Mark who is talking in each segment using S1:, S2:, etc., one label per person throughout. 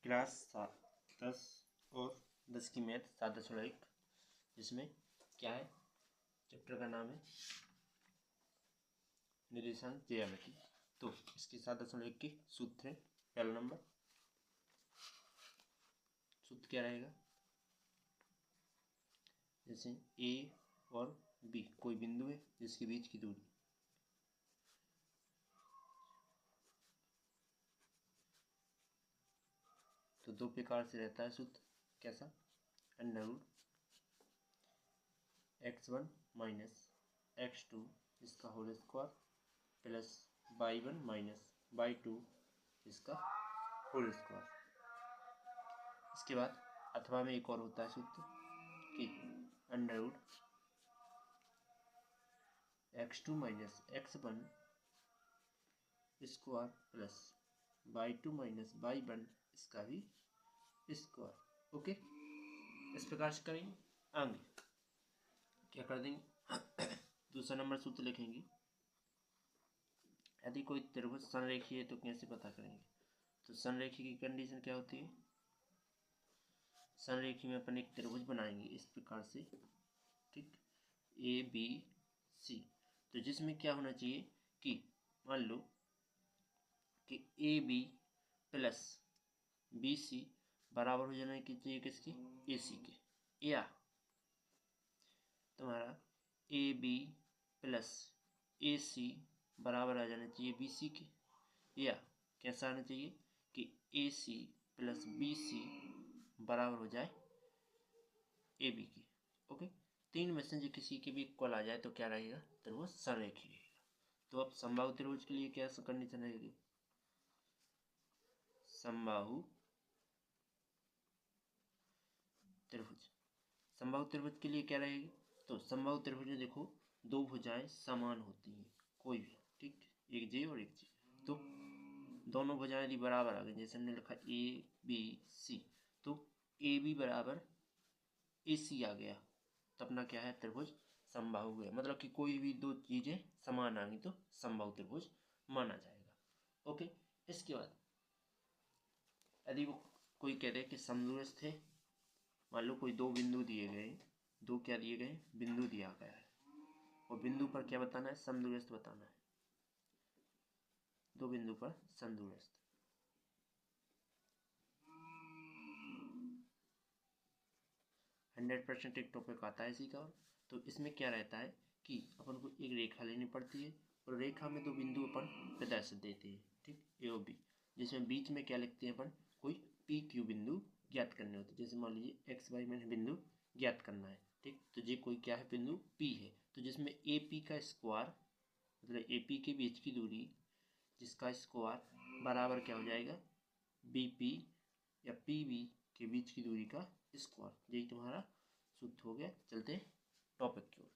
S1: Class 10 और 10 की math 7.1, जिसमें क्या है, चैप्टर का नाम है निर्देशांक ज्यामिति। तो इसकी 7.1 की सूत्र है। पहला नंबर सूत्र क्या रहेगा, जैसे ए और बी कोई बिंदु है जिसके बीच की दूरी, तो दो प्रकार से रहता है सूत्र। कैसा, under root x1 minus x2 इसका whole square plus y1 minus y2 इसका होल स्क्वायर। इसके बाद अथवा में एक और होता है सूत्र कि under root x2 minus x1 square plus y2 minus y1 इसका भी स्क्वायर। ओके, इस प्रकार से करेंगे। आगे क्या कर देंगे, दूसरा नंबर सूत्र लिखेंगे। यदि कोई त्रिभुज संरेखीय है तो कैसे पता करेंगे, तो संरेखी की कंडीशन क्या होती है, संरेखी में अपन एक त्रिभुज बनाएंगे इस प्रकार से, ठीक, ए बी सी। तो जिसमें क्या होना चाहिए कि मान लो कि A B plus B C बराबर हो जाना चाहिए किसकी, ए सी के, या तुम्हारा ए बी प्लस ए सी बराबर आ जाना चाहिए बी सी के, या कैसा आना चाहिए कि ए सी प्लस बी सी बराबर हो जाए ए बी की। ओके, तीन में से किसी के भी इक्वल आ जाए तो क्या रहेगा, त्रिभुज संरेखी रहेगा। तो अब समबाहु त्रिभुज के लिए क्या कंडीशन रहेगी, समबाहु त्रिभुज, समबाहु त्रिभुज के लिए क्या रहेगी, तो समबाहु त्रिभुज में देखो दो भुजाएं समान होती हैं कोई भी, ठीक, एक जे और एक जे। तो दोनों भुजाएं यदि बराबर आ गई, जैसे हमने लिखा ए बी सी, तो ए बी बराबर ए सी आ गया, तो अपना क्या है, त्रिभुज समबाहु है। मतलब कि कोई भी दो चीजें समान आ गई तो समबाहु त्रिभुज माना जाएगा। ओके, इसके बाद यदि वो कोई कह दे कि समदूरस्थ है, मान लो कोई दो बिंदु दिए गए, दो क्या दिए गए, बिंदु दिया गया है, और बिंदु पर क्या बताना है, समदूरस्थ बताना है, दो बिंदु पर समदूरस्थ। हंड्रेड % एक टॉपिक आता है इसी का। तो इसमें क्या रहता है कि अपन को एक रेखा लेनी पड़ती है, और रेखा में दो बिंदु अपन प्रदर्शित देते हैं, ठीक, ए और बी, जिसमें बीच में क्या लिखते हैं अपन, कोई पी क्यू बिंदु ज्ञात करने होते हैं। जैसे मान लीजिए एक्स वाई में बिंदु ज्ञात करना है, ठीक, तो ये कोई क्या है, बिंदु पी है, तो जिसमें ए पी का स्क्वायर मतलब ए पी के बीच की दूरी जिसका स्क्वायर बराबर क्या हो जाएगा, बी पी या पी बी के बीच की दूरी का स्क्वायर। यही तुम्हारा सूत्र हो गया। चलते टॉपिक की ओर।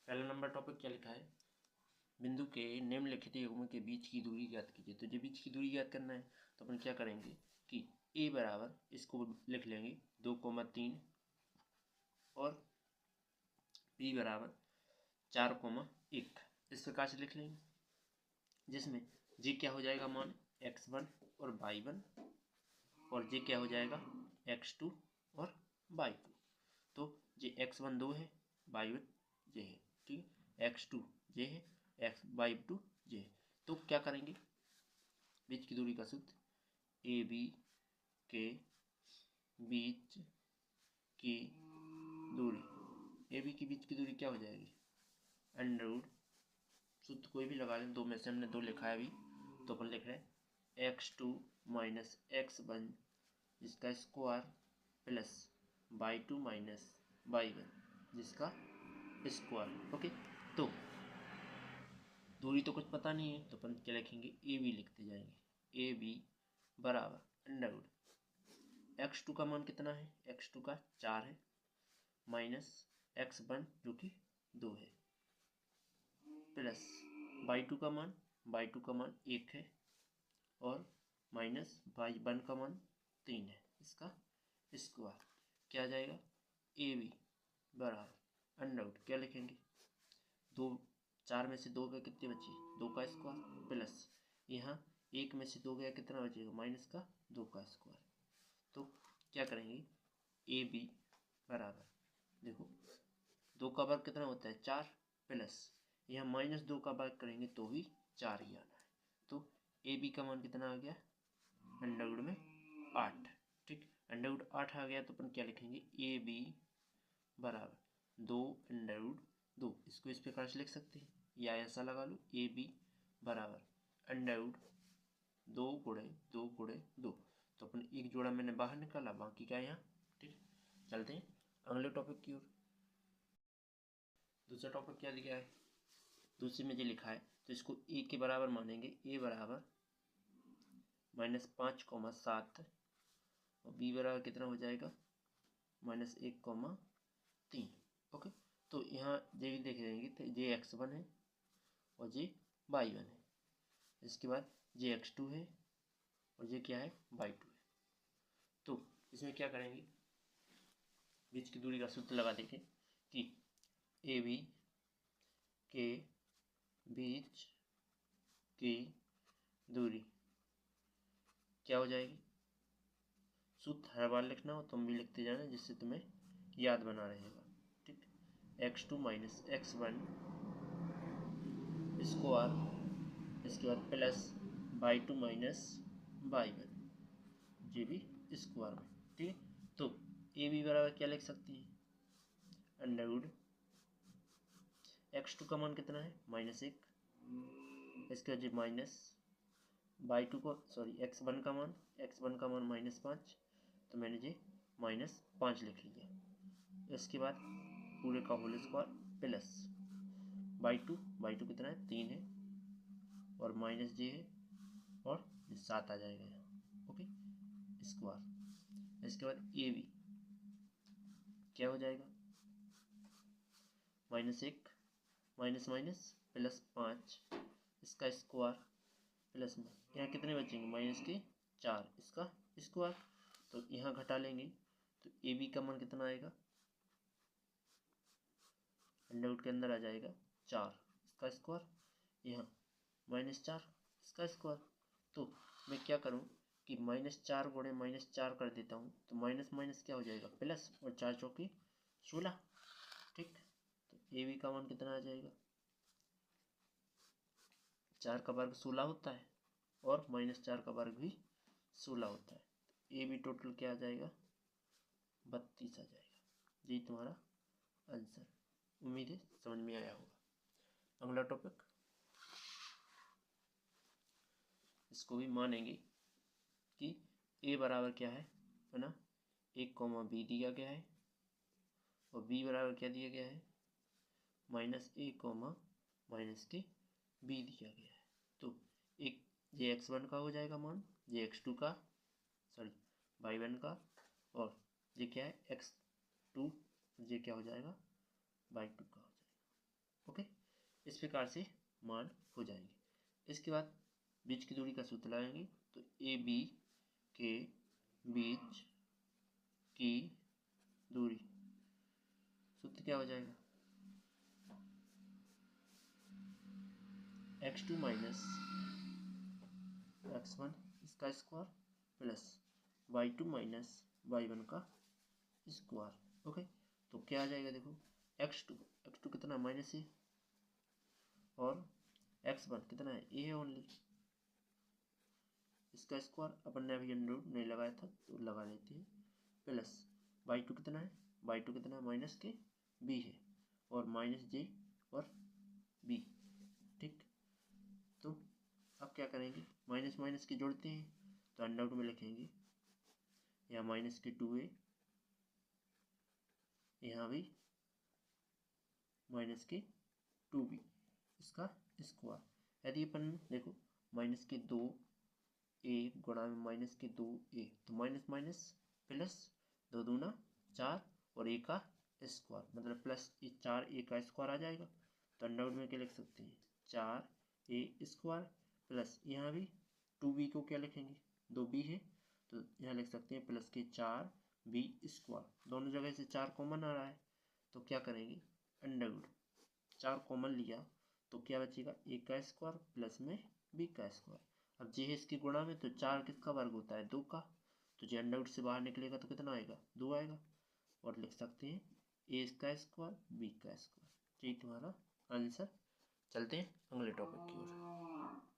S1: पहला नंबर टॉपिक क्या लिखा है, बिंदु के निम्नलिखित युग्म के बीच की दूरी ज्ञात कीजिए। तो जो बीच की दूरी ज्ञात करना है तो अपन क्या करेंगे कि ए बराबर, इसको लिख लेंगे 2,3 और बी बराबर 4,1, इस प्रकार से लिख लेंगे, जिसमें जी क्या हो जाएगा मान x1 और y1, और जे क्या हो जाएगा x2 और y2। तो जे x1 2 है, y1 जे है, ठीक है, x2 जे है, y2 जे है। तो क्या करेंगे, बीच की दूरी का सूत्र ए बी के बीच की दूरी, ए बी के बीच की दूरी क्या हो जाएगी, अंडर रूट, सूत्र कोई भी लगा लें, दो में से हमने दो लिखा है अभी, तो अपन लिख रहे हैं x2 माइनस x1 जिसका square plus y2 minus y1 जिसका स्क्वायर। ओके, तो दूरी तो कुछ पता नहीं है, तो अपन क्या लिखेंगे, ए बी लिखते जाएंगे, ए बी बराबर अंडर रूट x2 का मान कितना है, x2 का 4 है, माइनस x1 जो कि 2 है, प्लस y2 का मान, y2 का मान 1 है, और माइनस y1 का मान 3 है, इसका स्क्वायर क्या आ जाएगा, ए बी बराबर अंडर रूट क्या लिखेंगे, दो 4 में से 2 गए कितने बचे, 2 का स्क्वायर प्लस यहाँ 1 में से 2 गया कितना बचेगा, माइनस का 2 का स्क्वायर। तो क्या करेंगे, ए बी बराबर, देखो 2 का वर्ग कितना होता है 4 प्लस यहाँ माइनस 2 का वर्ग करेंगे तो भी 4 ही आना है। तो ए बी का मान कितना आ गया, अंडरवुड में 8। ठीक, अंडरवुड 8 आ गया तो अपन क्या लिखेंगे, ए बी बराबर 2 अंडरवुड 2। इसको इस प्रकार से लिख सकते हैं या ऐसा लगा लो, ए बी बराबर अंडरवुड 2 गुणे 2 गुणे 2। तो अपन एक जोड़ा मैंने बाहर निकाला, बाकी का यहाँ। ठीक, चलते हैं अगले टॉपिक की ओर। दूसरा टॉपिक क्या लिखा है, दूसरे में जो लिखा है तो इसको ए के बराबर मानेंगे, ए बराबर -5,7 और बी बराबर कितना हो जाएगा -1,3। ओके, तो यहाँ जे भी देख लेंगे तो जे x1 है और जे y1 है, इसके बाद जे x2 है और ये क्या है y2 है। तो इसमें क्या करेंगे, बीच की दूरी का सूत्र लगा देंगे कि ए बी के बीच की दूरी क्या हो जाएगी, सूत्र हर बार लिखना हो तुम भी लिखते जाना जिससे तुम्हें याद बना रहेगा। ठीक, x2 माइनस x1 स्क्वायर, इसके बाद प्लस y2 माइनस y1 ये भी स्क्वायर में। ठीक है, तो ए बी बराबर क्या लिख सकते हैं, अंडरवुड x2 का मान कितना है -1, इसके बाद माइनस y2 को x1 का मान -5, तो मैंने ये -5 लिख लिया। इसके बाद पूरे का होल स्क्वायर प्लस y2 कितना है 3 है और माइनस जे है और 7 आ जाएगा यहाँ। Okay, square. इसके बाद ए बी क्या हो जाएगा, -1 माइनस माइनस प्लस 5 इसका स्क्वायर प्लस में यहाँ कितने बचेंगे -4 इसका स्क्वायर। तो यहाँ घटा लेंगे तो ए बी का मान कितना आएगा, अंडरवुड के अंदर आ जाएगा 4 इसका स्क्वायर, यहाँ -4 इसका स्क्वायर। तो मैं क्या करूँ कि -4 गुणे -4 कर देता हूँ तो माइनस माइनस क्या हो जाएगा प्लस, और 4 चौके 16। ठीक, तो ए बी का मान कितना आ जाएगा, 4 का वर्ग 16 होता है और -4 का वर्ग भी 16 होता है। तो ए बी टोटल क्या आ जाएगा 32 आ जाएगा। यही तुम्हारा आंसर। उम्मीद है समझ में आया होगा। अगला टॉपिक, इसको भी मानेंगे कि ए बराबर क्या है ना, 1, b दिया गया है और b बराबर क्या दिया गया है -a, -के b दिया गया है। तो एक जे x1 का हो जाएगा मान, जे x2 का y1 का, और ये क्या है x2, ये क्या हो जाएगा y2 का हो जाएगा। ओके, इस प्रकार से मान हो जाएंगे। इसके बाद बीच की दूरी का सूत्र लगाएंगे तो ए बी के बीच की दूरी, सूत्र क्या हो जाएगा x2 माइनस x1 इसका square plus y2 minus y1 का स्क्वायर। ओके, तो क्या आ जाएगा, देखो x2 कितना -a और x1 कितना है a है ओनली, इसका स्क्वायर अपन ने अभी अंडरवुड नहीं लगाया था तो लगा लेते हैं, प्लस y2 कितना है माइनस के b है और -j और b। ठीक, तो अब क्या करेंगे, माइनस माइनस के जोड़ते हैं तो अंडरवुड में लिखेंगे, यहाँ माइनस के 2a, यहाँ भी माइनस के 2b इसका स्क्वायर। यदि अपन देखो माइनस के 2a गुणा में माइनस के 2a तो माइनस माइनस प्लस 2 दूना 4 और a का स्क्वायर मतलब प्लस 4a का स्क्वायर आ जाएगा। तो अंडरवुड में क्या लिख सकते हैं 4a स्क्वायर प्लस यहाँ भी 2b को क्या लिखेंगे 2b है तो यहाँ लिख सकते हैं प्लस के 4b स्क्वायर। दोनों जगह से 4 कॉमन आ रहा है तो क्या करेंगे अंडरवुड 4 कॉमन लिया तो क्या बचेगा, ए का स्क्वायर प्लस में बी का स्क्वायर। अब जे है इसकी गुणा में, तो 4 किसका वर्ग होता है, 2 का, तो जे अंडर रूट से बाहर निकलेगा तो कितना आएगा, 2 आएगा। और लिख सकते हैं ए का स्क्वायर बी का स्क्वायर। यही तुम्हारा आंसर। चलते हैं अगले टॉपिक की ओर।